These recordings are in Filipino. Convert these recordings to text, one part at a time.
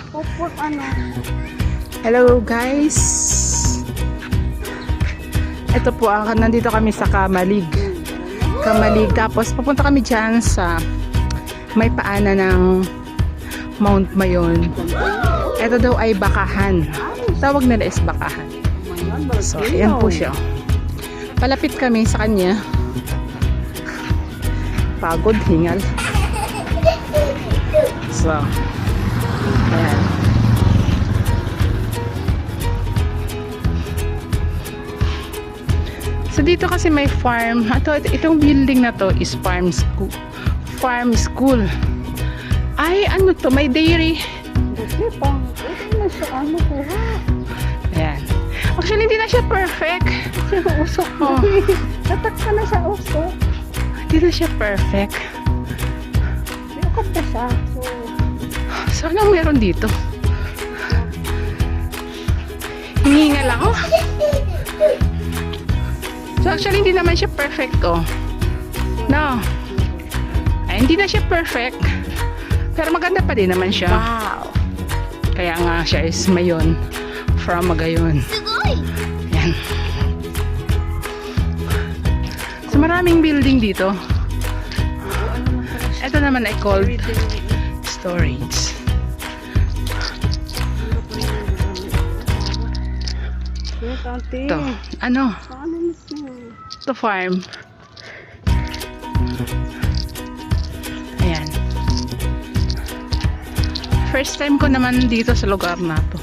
Upot ano. Hello guys. Ito po nandito kami sa Kamalig. Tapos pupunta kami dyan sa may paanan ng Mount Mayon. Ito daw ay bakahan. Tawag nila is bakahan. So, ayan po siya. Palapit kami sa kanya. Pagod, hingal. So, ayan. So dito kasi may farm. Itong building na to is farm school. Farm school. Ay, ano to? May dairy. Kasi pang, ito na siya ano po ha. Ayan. Actually, hindi na siya perfect. Kasi usok Oh. Tatakpa na siya usok. Hindi na siya perfect. Yukap na siya. So, anong meron dito? Hinihingal ako. So, actually, hindi naman siya perfect, oh. No. Ay, hindi na siya perfect. Pero maganda pa din naman siya. Wow. Kaya nga siya is Mayon. From Magayon. Yan. So, maraming building dito. Ito naman ay called storage. Ito. Ano? Ito farm. Ayan. First time ko naman dito sa lugar na to.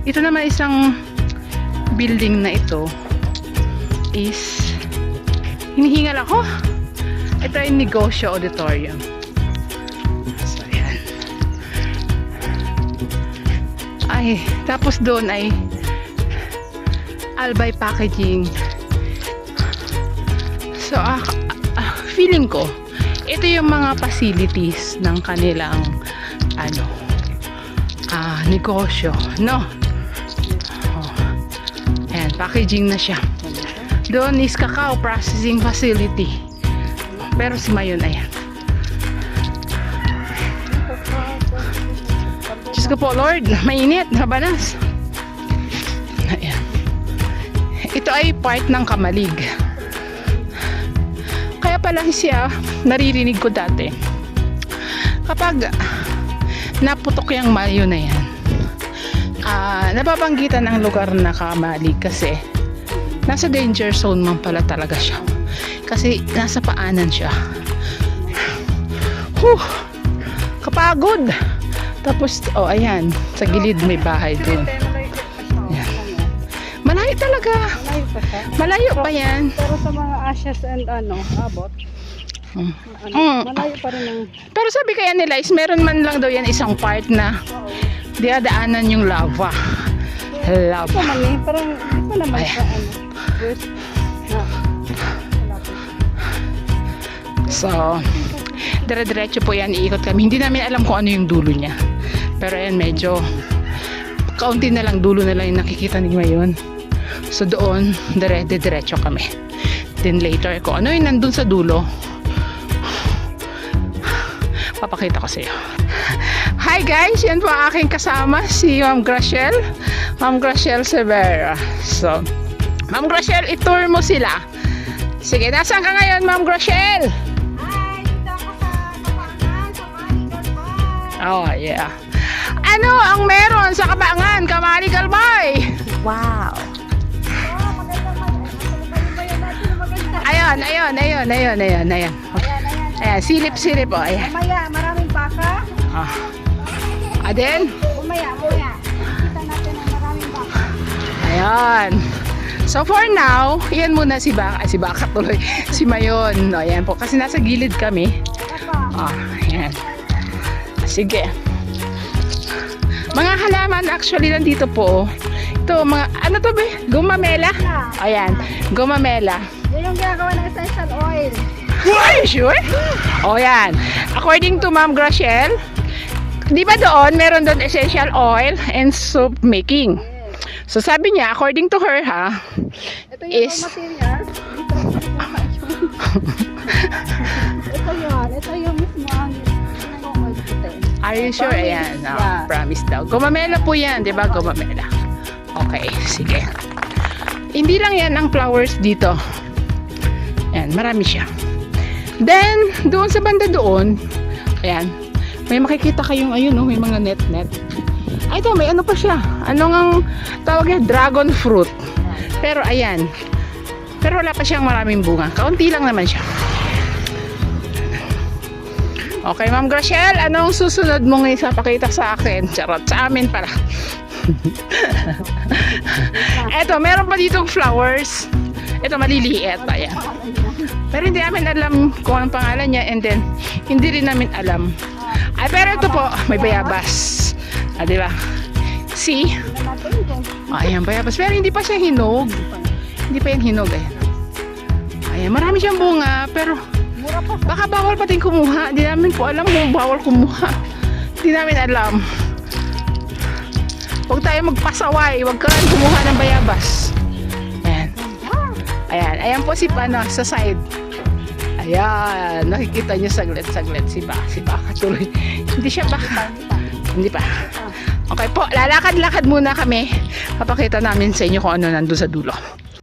Ito naman isang building na ito is hinihingal ako. Ito ay negosyo auditorium. So, ayan. Ay, tapos doon ay Albay Packaging. So, feeling ko, ito yung mga facilities ng kanilang negosyo, no? Oh. Ayan, packaging na siya. Doon is cacao processing facility. Pero si Mayon, ayan. Diyos ko po, Lord, mainit, habanas. Ayan. Ito ay part ng Kamalig. Kaya pala siya, naririnig ko dati. Kapag naputok yung Mayon na yan, nababanggitan ang lugar na Kamalig kasi nasa danger zone man pala talaga siya. Kasi nasa paanan siya. Kapagod. Tapos, ayan, sa gilid may bahay doon. Ayan. Malayo talaga. Malayo pa siya. Malayo pa yan. Pero sa mga ashes and abot. Malayo pa rin ang... Pero sabi kaya nila is meron man lang daw yan isang part na diadaanan yung lava. Lava. Ito man eh, parang di pa naman Ayan. sa first na wala pa. So, dire-diretso po yan, iikot kami. Hindi namin alam kung ano yung dulo niya. Pero ayan, medyo kaunti na lang, dulo na lang yung nakikita ni Mayon. So doon, dire-diretso kami. Then later, kung ano yung nandun sa dulo, papakita ko sa iyo. Hi guys, yan po ang aking kasama, si Ma'am Graciel. Ma'am Graciel Severa. So, Ma'am Graciel, itour mo sila. Sige, nasaan ka ngayon, Ma'am Graciel? Hi, dito ako sa Kapangan, sa Marigal Bay. Oh, yeah. Ano ang meron sa Kapangan, Kamari Galbay? Wow. Oh, maganda ka. Nasa natin na maganda. Ayan. Ayan, silip-silip, oh, ayan. Mamaya, maraming baka. Aden? Mamaya. Kita natin ang maraming baka. Ayan. So for now, yan muna si Baka tuloy. Si Mayon. O, ayan po. Kasi nasa gilid kami. Ayan. Sige. Mga halaman actually nandito po. Ito, mga, ano to ba? Gumamela? Ayan. Gumamela. Yan yung ginagawa ng essential oil. Are you sure? O yan. According to Ma'am Graciel, di ba doon, meron doon essential oil and soap making. So sabi niya, according to her Ito yung is... raw material. Ito yung mismo Are you sure? Ayan. Yeah. Promise daw. Gumamela po yan, di ba? Gumamela. Okay, sige. Hindi lang yan ang flowers dito. Ayan, marami siya. Then, doon sa banda doon, ayan, may makikita kayong, ayun, no, may mga net-net. Ay, ito, may ano pa siya. Ano ngang tawag niya? Dragon fruit. Pero, ayan. Pero wala pa siyang maraming bunga. Kaunti lang naman siya. Okay, Ma'am Graciel, anong susunod mong isapakita sa akin? Charot, sa amin pala. Eto, meron pa ditong flowers. Ito, maliliit. Ayan. Pero hindi namin alam kung anong pangalan niya, and then, hindi rin namin alam. Ay, pero ito po, may bayabas. Ah, di ba? See? Ayan, bayabas. Pero hindi pa siya hinog. Hindi pa yan hinog, ayan. Ayan, marami siyang bunga, pero baka bawal pa din kumuha. Hindi namin po alam kung bawal kumuha. Hindi namin alam. Huwag tayo magpasaway. Huwag ka lang kumuha ng bayabas. Ayan. Ayan. Ayan po si Pana sa side. Ayan. Nakikita niyo saglit-saglit si Baka tuloy. Hindi siya baka. Hindi pa. Okay po. Lalakad-lakad muna kami. Papakita namin sa inyo kung ano nandun sa dulo.